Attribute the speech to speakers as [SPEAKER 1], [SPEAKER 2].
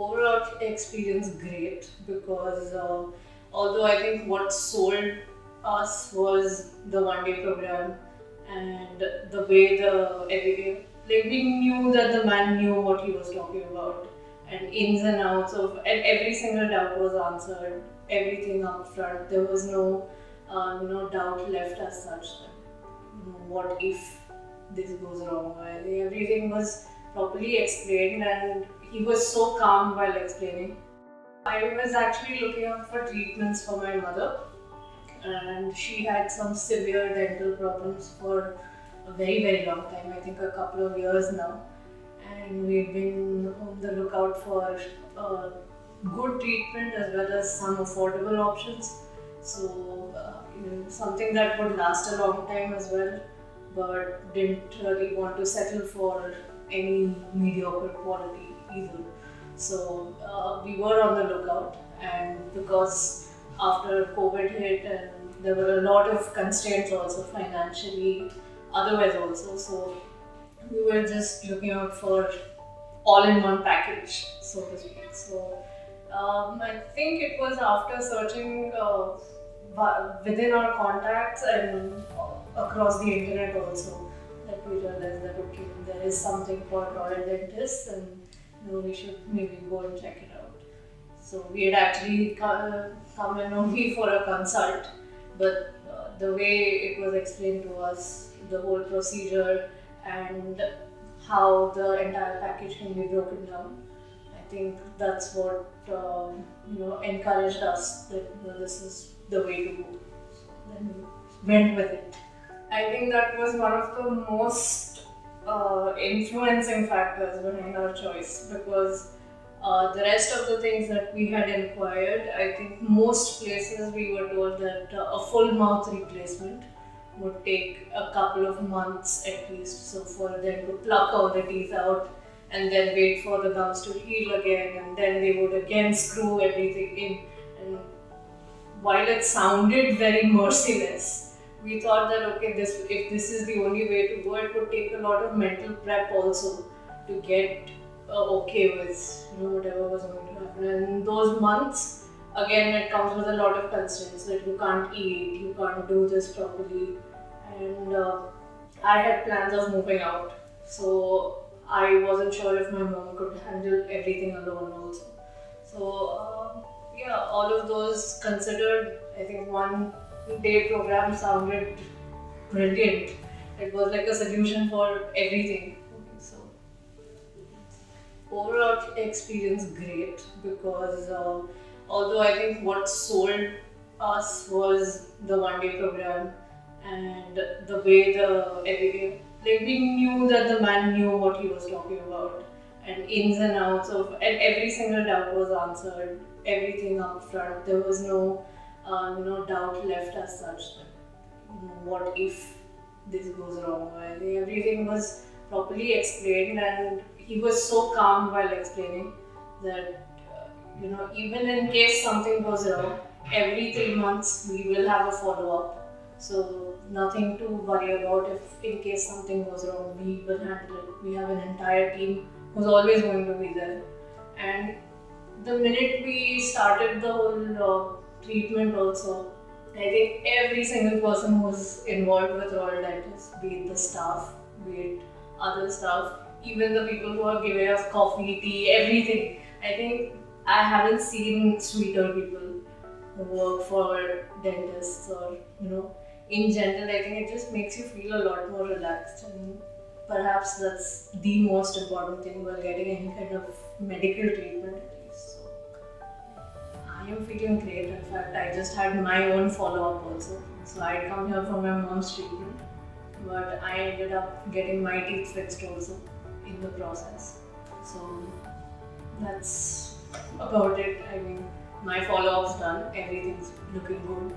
[SPEAKER 1] Overall experience great because although I think what sold us was the one day program and the way like we knew that the man knew what he was talking about and ins and outs of and every single doubt was answered, everything up front. There was no doubt left as such that what if this goes wrong. I think everything was properly explained and he was so calm while explaining. I was actually looking out for treatments for my mother and she had some severe dental problems for a very, very long time, I think a couple of years now. And we've been on the lookout for good treatment as well as some affordable options. So, something that would last a long time as well, but didn't really want to settle for any mediocre quality either. So we were on the lookout, and because after COVID hit and there were a lot of constraints also financially, otherwise also, so we were just looking out for all-in-one package, so to speak. So I think it was after searching within our contacts and across the internet also that we realized that okay, there is something called Royal Dentists and we should maybe go and check it out. So we had actually come in only for a consult, but the way it was explained to us, the whole procedure and how the entire package can be broken down, I think that's what encouraged us that this is the way to go. So then we went with it. I think that was one of the most influencing factors behind our choice because the rest of the things that we had inquired, I think most places we were told that a full mouth replacement would take a couple of months at least. So for them to pluck all the teeth out and then wait for the gums to heal again and then they would again screw everything in. And while it sounded very merciless, we thought that okay, if this is the only way to go, it would take a lot of mental prep also to get okay with whatever was going to happen. And those months, again, it comes with a lot of constraints that you can't eat, you can't do this properly. And I had plans of moving out, so I wasn't sure if my mom could handle everything alone also. So all of those considered, I think one day program sounded brilliant. It was like a solution for everything. So overall experience great because although I think what sold us was the one day program and the way like we knew that the man knew what he was talking about and ins and outs of and every single doubt was answered, everything up front. There was no doubt left as such that what if this goes wrong. I think everything was properly explained and he was so calm while explaining that even in case something goes wrong, every 3 months we will have a follow-up. So nothing to worry about. If in case something goes wrong, we will handle it. We have an entire team who's always going to be there. And the minute we started the whole treatment also, I think every single person who was involved with Royal Dentists, be it the staff, be it other staff, even the people who are giving us coffee, tea, everything. I think I haven't seen sweeter people who work for dentists or in general. I think it just makes you feel a lot more relaxed, and perhaps that's the most important thing while getting any kind of medical treatment at least. So I am feeling great. In fact, I just had my own follow-up also. So I had come here for my mom's treatment, but I ended up getting my teeth fixed also in the process. So that's about it. I mean, my follow-up's done. Everything's looking good.